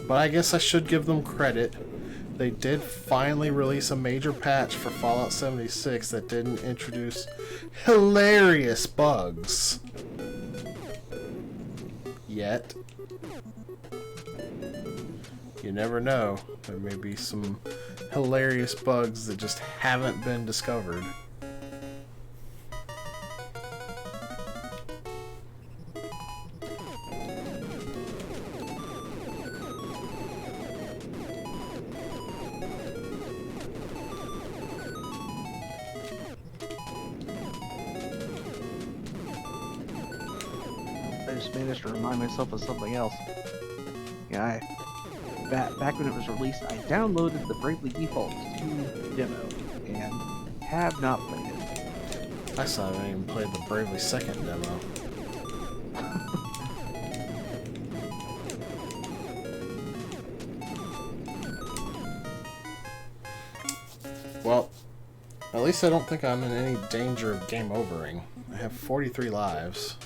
But I guess I should give them credit. They did finally release a major patch for Fallout 76 that didn't introduce hilarious bugs. Yet. You never know. There may be some hilarious bugs that just haven't been discovered. I just managed to remind myself of something else. Yeah, back when it was released, I downloaded the Bravely Default 2 demo and have not played it. I still haven't even played the Bravely 2nd demo. Well, at least I don't think I'm in any danger of game overing. I have 43 lives.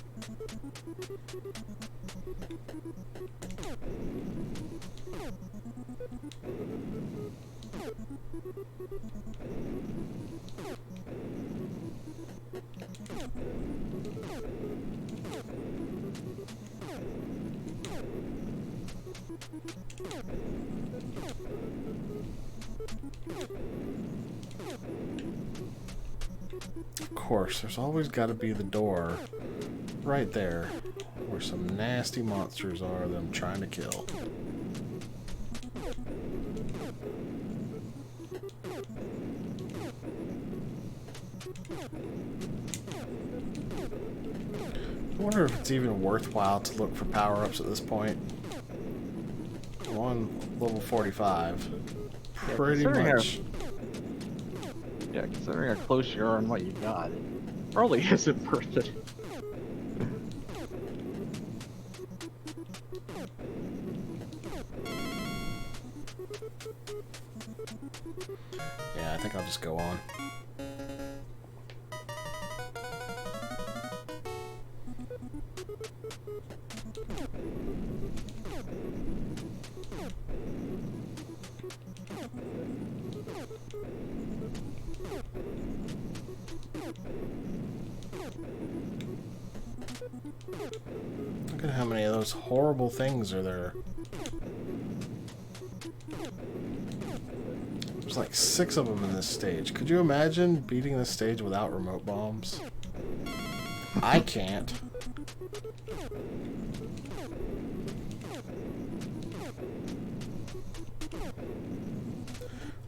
Of course, there's always got to be the door right there where some nasty monsters are that I'm trying to kill. I wonder if it's even worthwhile to look for power-ups at this point. I'm on level 45. Pretty much. Yeah, considering how close you are and what you got, it probably isn't worth it. Yeah, I think I'll just go on. Look at how many of those horrible things are there. There's like 6 of them in this stage. Could you imagine beating this stage without remote bombs? I can't.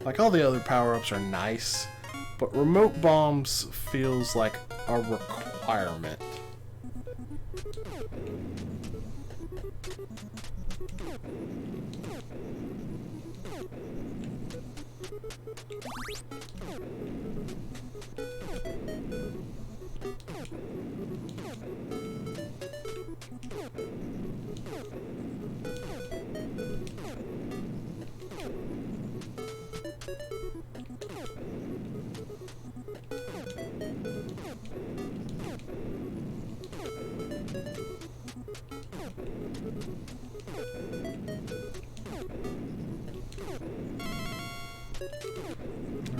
Like, all the other power-ups are nice, but remote bombs feels like a requirement.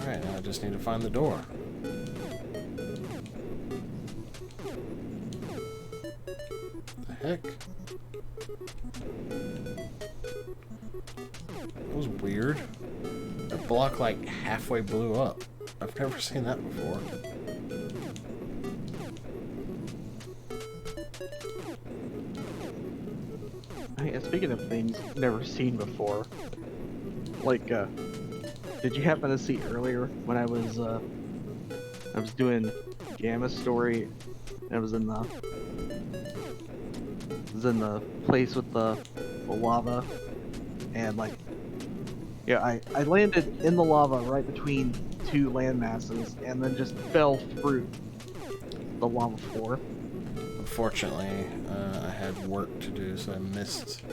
Alright, now I just need to find the door. The heck? That was weird. That block like halfway blew up. I've never seen that before. Hey, speaking of things never seen before, like, did you happen to see earlier when I was doing Gamma story, and I was in the place with the lava, and like, yeah, I landed in the lava right between 2 land masses, and then just fell through the lava floor. Unfortunately, I had work to do, so I missed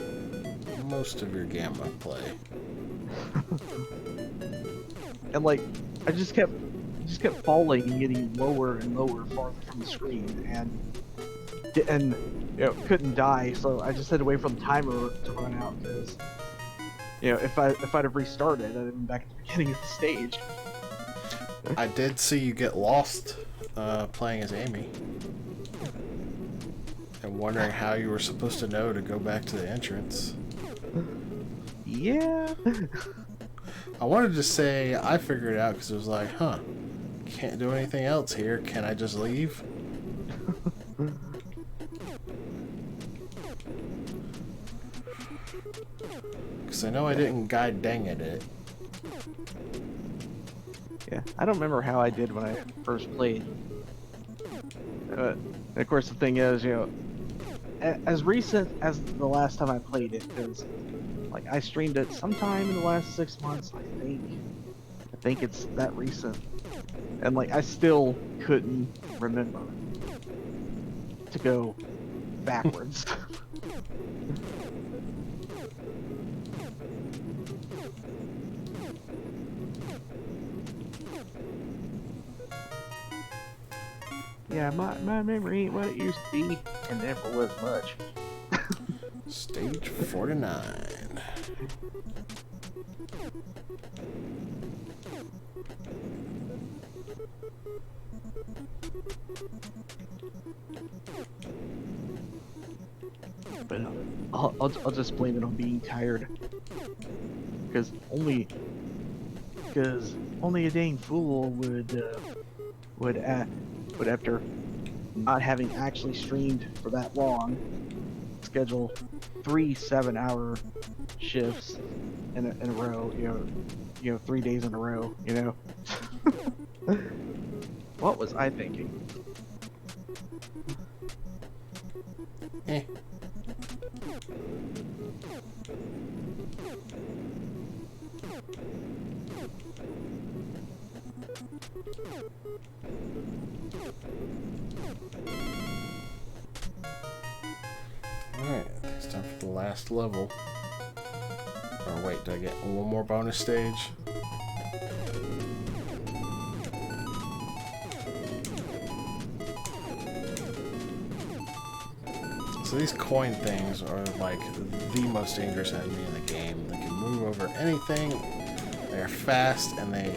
most of your Gamma play. And like, I just kept falling and getting lower and lower, farther from the screen, and you know, couldn't die. So I just had to wait for the timer to run out, because you know, if I'd have restarted, I'd have been back at the beginning of the stage. I did see you get lost playing as Amy, and wondering how you were supposed to know to go back to the entrance. Yeah. I wanted to say I figured it out because it was like, huh, can't do anything else here. Can I just leave? Because I know I didn't guide dang at it. Yeah, I don't remember how I did when I first played. And of course, the thing is, you know, as recent as the last time I played it, because like I streamed it sometime in the last 6 months, I think it's that recent, and like I still couldn't remember to go backwards. Yeah, my memory ain't what it used to be, and never was much. Stage 49. But I'll just blame it on being tired, because only a dang fool would after not having actually streamed for that long schedule 3 7-hour shifts in a row, you know 3 days in a row, you know. What was I thinking? Eh. Alright, it's time for the last level. Or wait, do I get one more bonus stage? So these coin things are like the most dangerous enemy in the game. They can move over anything, they're fast, and they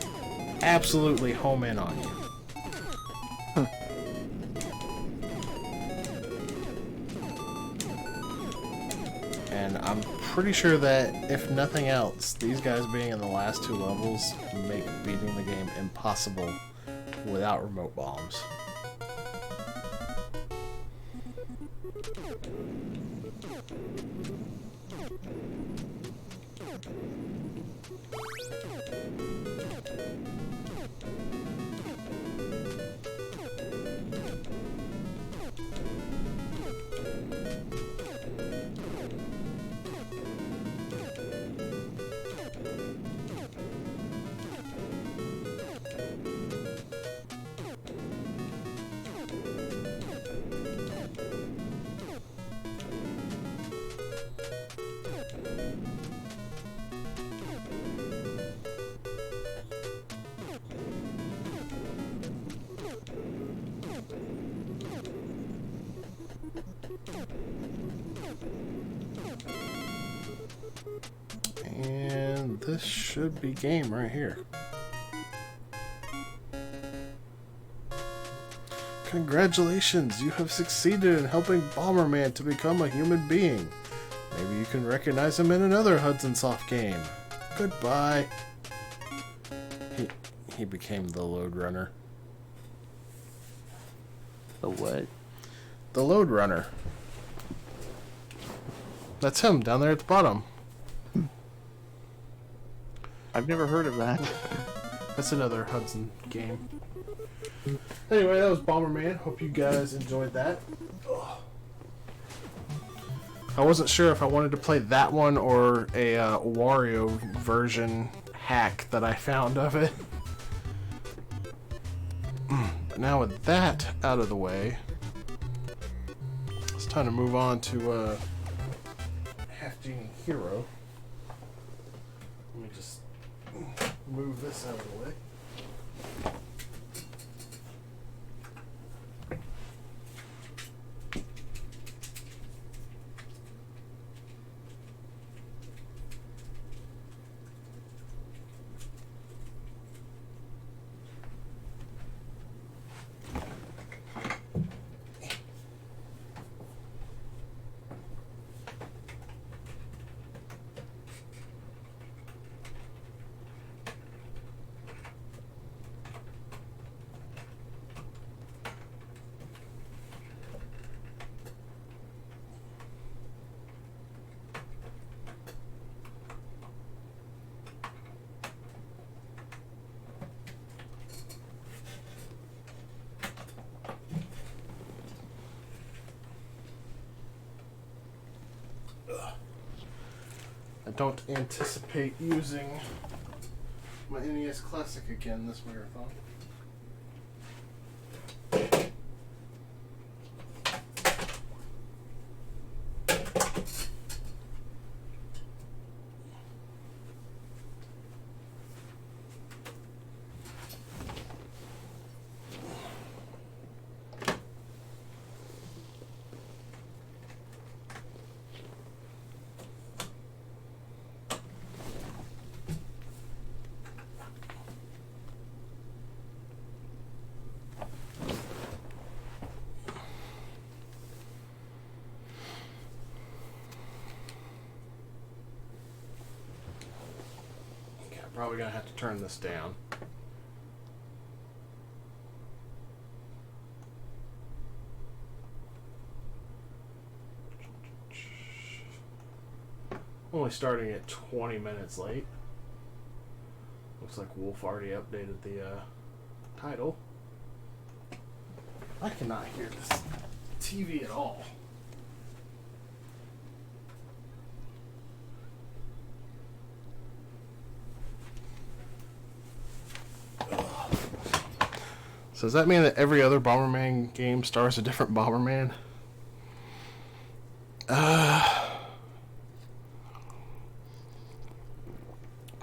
absolutely home in on you. I'm pretty sure that, if nothing else, these guys being in the last 2 levels make beating the game impossible without remote bombs. And this should be game right here. Congratulations, you have succeeded in helping Bomberman to become a human being. Maybe you can recognize him in another Hudson Soft game. Goodbye. He became the Load Runner. The what? The Load Runner. That's him down there at the bottom. I've never heard of that. That's another Hudson game. Anyway, that was Bomberman. Hope you guys enjoyed that. I wasn't sure if I wanted to play that one or a Wario version hack that I found of it. But now with that out of the way, it's time to move on to Half Genie Hero. Let me just move this out of the way. I don't anticipate using my NES Classic again this marathon. Probably gonna have to turn this down. Only starting at 20 minutes late. Looks like Wolf already updated the title. I cannot hear this TV at all. So does that mean that every other Bomberman game stars a different Bomberman?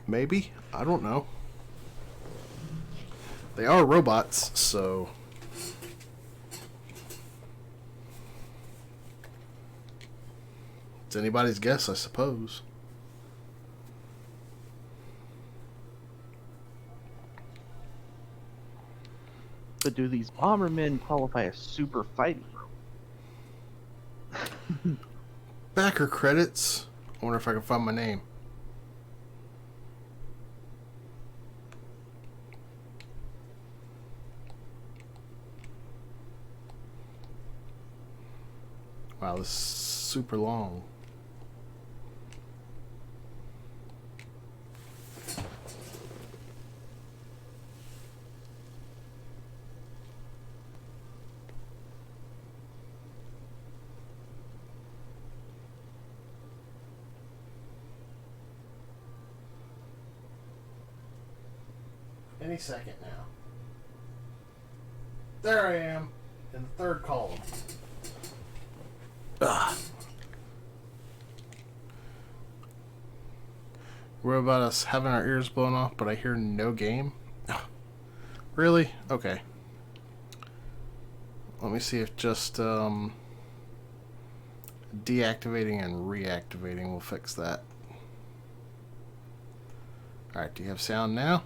Maybe? I don't know. They are robots, so... it's anybody's guess, I suppose. But do these Bombermen qualify as super fighting? Backer credits I wonder if I can find my name. Wow, this is super long. Any second now. There I am, in the third column. Ugh. We're about us having our ears blown off, but I hear no game? Really? Okay. Let me see if just deactivating and reactivating will fix that. Alright, do you have sound now?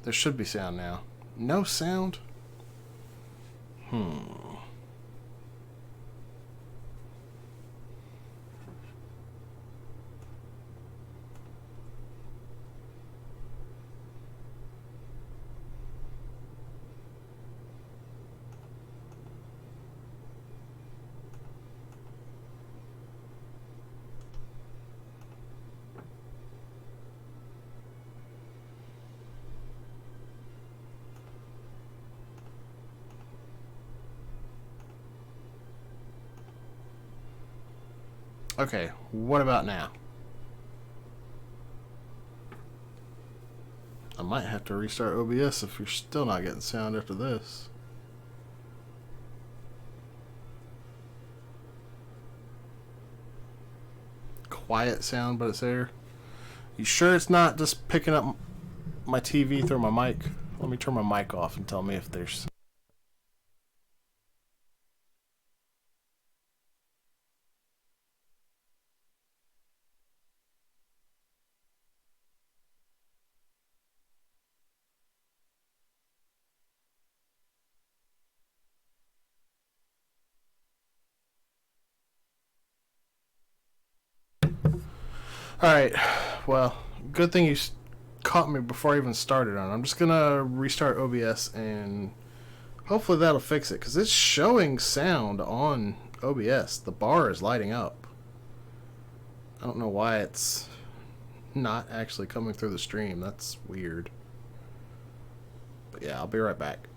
There should be sound now. No sound? Okay, what about now? I might have to restart OBS if you're still not getting sound after this. Quiet sound, but it's there. You sure it's not just picking up my TV through my mic? Let me turn my mic off and tell me if there's... Alright, well, good thing you caught me before I even started on. I'm just gonna restart OBS and hopefully that'll fix it, because it's showing sound on OBS. The bar is lighting up. I don't know why it's not actually coming through the stream. That's weird. But yeah, I'll be right back.